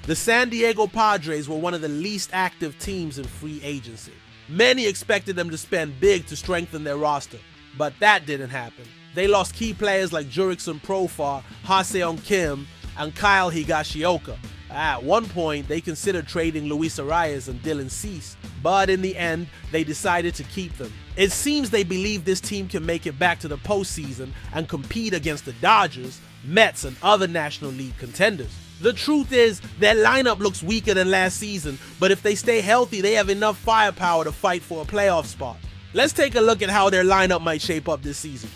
The San Diego Padres were one of the least active teams in free agency. Many expected them to spend big to strengthen their roster, but that didn't happen. They lost key players like Jurickson Profar, Ha-Seong Kim, and Kyle Higashioka. At one point, they considered trading Luis Arráez and Dylan Cease, but in the end, they decided to keep them. It seems they believe this team can make it back to the postseason and compete against the Dodgers, Mets, and other National League contenders. The truth is, their lineup looks weaker than last season, but if they stay healthy, they have enough firepower to fight for a playoff spot. Let's take a look at how their lineup might shape up this season.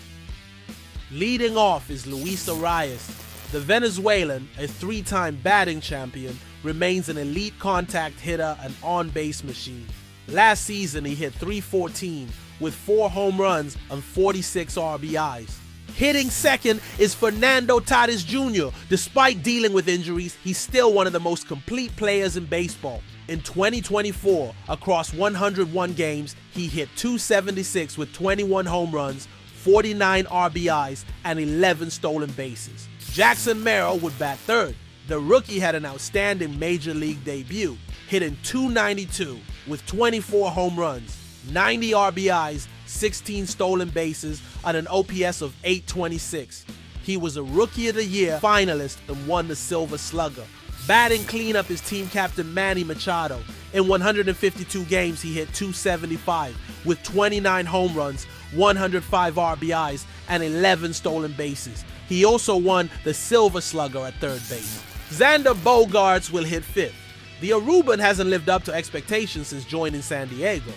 Leading off is Luis Arráez. The Venezuelan, a three-time batting champion, remains an elite contact hitter and on-base machine. Last season, he hit .314 with 4 home runs and 46 RBIs. Hitting second is Fernando Tatis Jr. Despite dealing with injuries, he's still one of the most complete players in baseball. In 2024, across 101 games, he hit .276 with 21 home runs, 49 RBIs, and 11 stolen bases. Jackson Merrill would bat third. The rookie had an outstanding major league debut, hitting .292 with 24 home runs, 90 RBIs, 16 stolen bases, and an OPS of .826. He was a Rookie of the Year finalist and won the Silver Slugger. Batting cleanup is team captain Manny Machado. In 152 games, he hit .275 with 29 home runs, 105 RBIs, and 11 stolen bases. He also won the Silver Slugger at third base. Xander Bogaerts will hit fifth. The Aruban hasn't lived up to expectations since joining San Diego.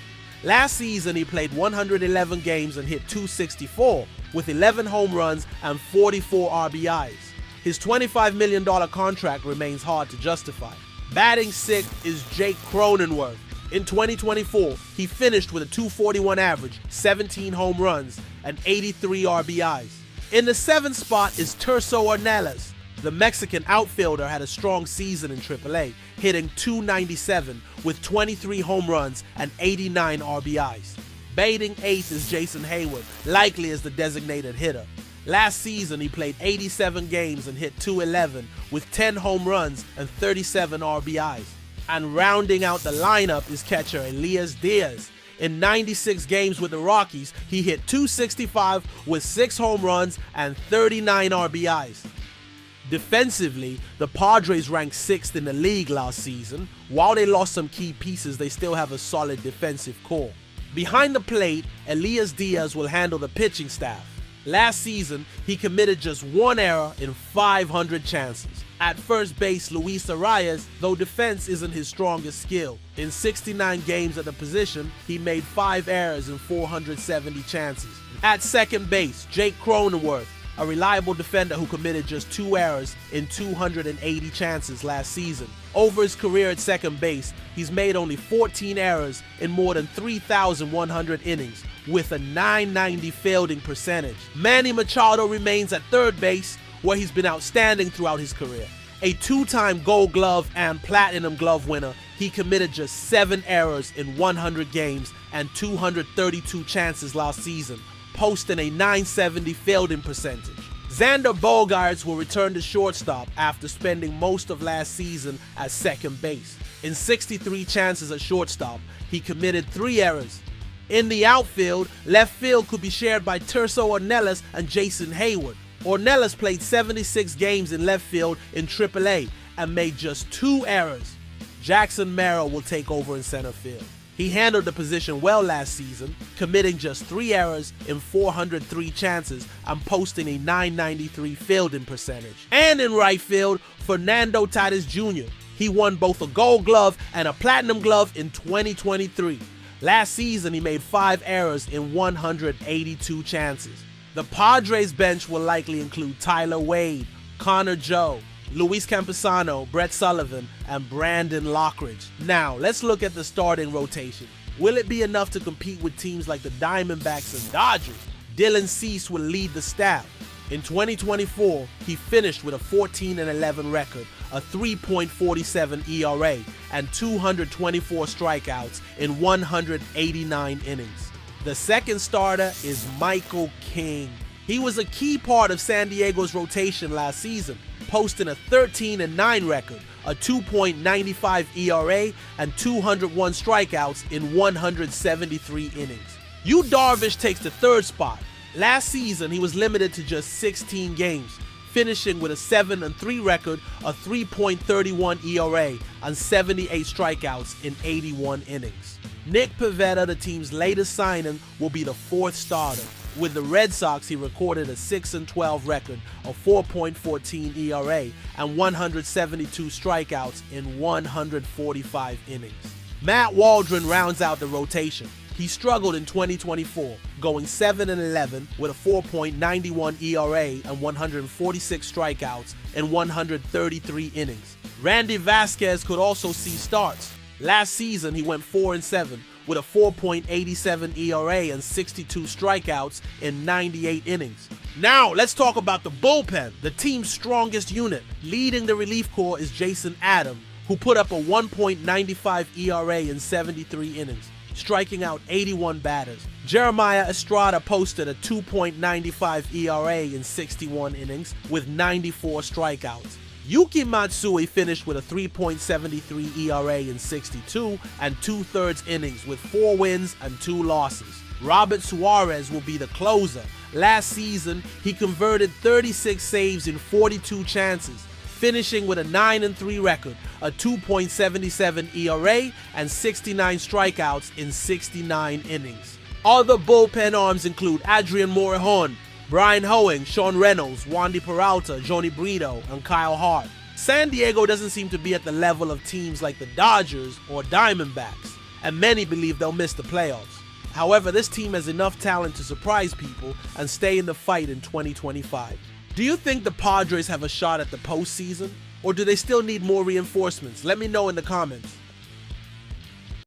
Last season, he played 111 games and hit .264 with 11 home runs and 44 RBIs. His $25 million contract remains hard to justify. Batting sixth is Jake Cronenworth. In 2024, he finished with a .241 average, 17 home runs, and 83 RBIs. In the seventh spot is Tirso Ornelas. The Mexican outfielder had a strong season in AAA, hitting .297 with 23 home runs and 89 RBIs. Batting eighth is Jason Heyward, likely as the designated hitter. Last season, he played 87 games and hit .211 with 10 home runs and 37 RBIs. And rounding out the lineup is catcher Elias Diaz. In 96 games with the Rockies, he hit .265 with 6 home runs and 39 RBIs. Defensively, the Padres ranked 6th in the league last season. While they lost some key pieces, they still have a solid defensive core. Behind the plate, Elias Diaz will handle the pitching staff. Last season, he committed just 1 error in 500 chances. At first base, Luis Arráez, though defense isn't his strongest skill. In 69 games at the position, he made 5 errors in 470 chances. At second base, Jake Cronenworth, a reliable defender who committed just 2 errors in 280 chances last season. Over his career at second base, he's made only 14 errors in more than 3,100 innings, with a .990 fielding percentage. Manny Machado remains at third base, where he's been outstanding throughout his career. A 2-time Gold Glove and Platinum Glove winner, he committed just 7 errors in 100 games and 232 chances last season, posting a .970 fielding percentage. Xander Bogaerts will return to shortstop after spending most of last season at second base. In 63 chances at shortstop, he committed 3 errors. In the outfield, left field could be shared by Tirso Ornelas and Jason Heyward. Ornelas played 76 games in left field in AAA and made just 2 errors. Jackson Merrill will take over in center field. He handled the position well last season, committing just 3 errors in 403 chances and posting a .993 fielding percentage. And in right field, Fernando Tatis Jr. He won both a Gold Glove and a Platinum Glove in 2023. Last season, he made 5 errors in 182 chances. The Padres bench will likely include Tyler Wade, Connor Joe, Luis Campusano, Brett Sullivan, and Brandon Lockridge. Now, let's look at the starting rotation. Will it be enough to compete with teams like the Diamondbacks and Dodgers? Dylan Cease will lead the staff. In 2024, he finished with a 14-11 record, a 3.47 ERA, and 224 strikeouts in 189 innings. The second starter is Michael King. He was a key part of San Diego's rotation last season, posting a 13-9 record, a 2.95 ERA, and 201 strikeouts in 173 innings. Yu Darvish takes the third spot. Last season, he was limited to just 16 games, finishing with a 7-3 record, a 3.31 ERA, and 78 strikeouts in 81 innings. Nick Pivetta, the team's latest signing, will be the fourth starter. With the Red Sox, he recorded a 6-12 record, a 4.14 ERA, and 172 strikeouts in 145 innings. Matt Waldron rounds out the rotation. He struggled in 2024, going 7-11 with a 4.91 ERA and 146 strikeouts in 133 innings. Randy Vasquez could also see starts. Last season, he went 4-7 with a 4.87 ERA and 62 strikeouts in 98 innings. Now, let's talk about the bullpen, the team's strongest unit. Leading the relief corps is Jason Adam, who put up a 1.95 ERA in 73 innings, striking out 81 batters. Jeremiah Estrada posted a 2.95 ERA in 61 innings with 94 strikeouts. Yuki Matsui finished with a 3.73 ERA in 62 and 2/3 innings with 4 wins and 2 losses. Robert Suarez will be the closer. Last season, he converted 36 saves in 42 chances, finishing with a 9-3 record, a 2.77 ERA, and 69 strikeouts in 69 innings. Other bullpen arms include Adrian Morejon, Brian Hoeing, Sean Reynolds, Wandy Peralta, Joni Brito, and Kyle Hart. San Diego doesn't seem to be at the level of teams like the Dodgers or Diamondbacks, and many believe they'll miss the playoffs. However, this team has enough talent to surprise people and stay in the fight in 2025. Do you think the Padres have a shot at the postseason, or do they still need more reinforcements? Let me know in the comments.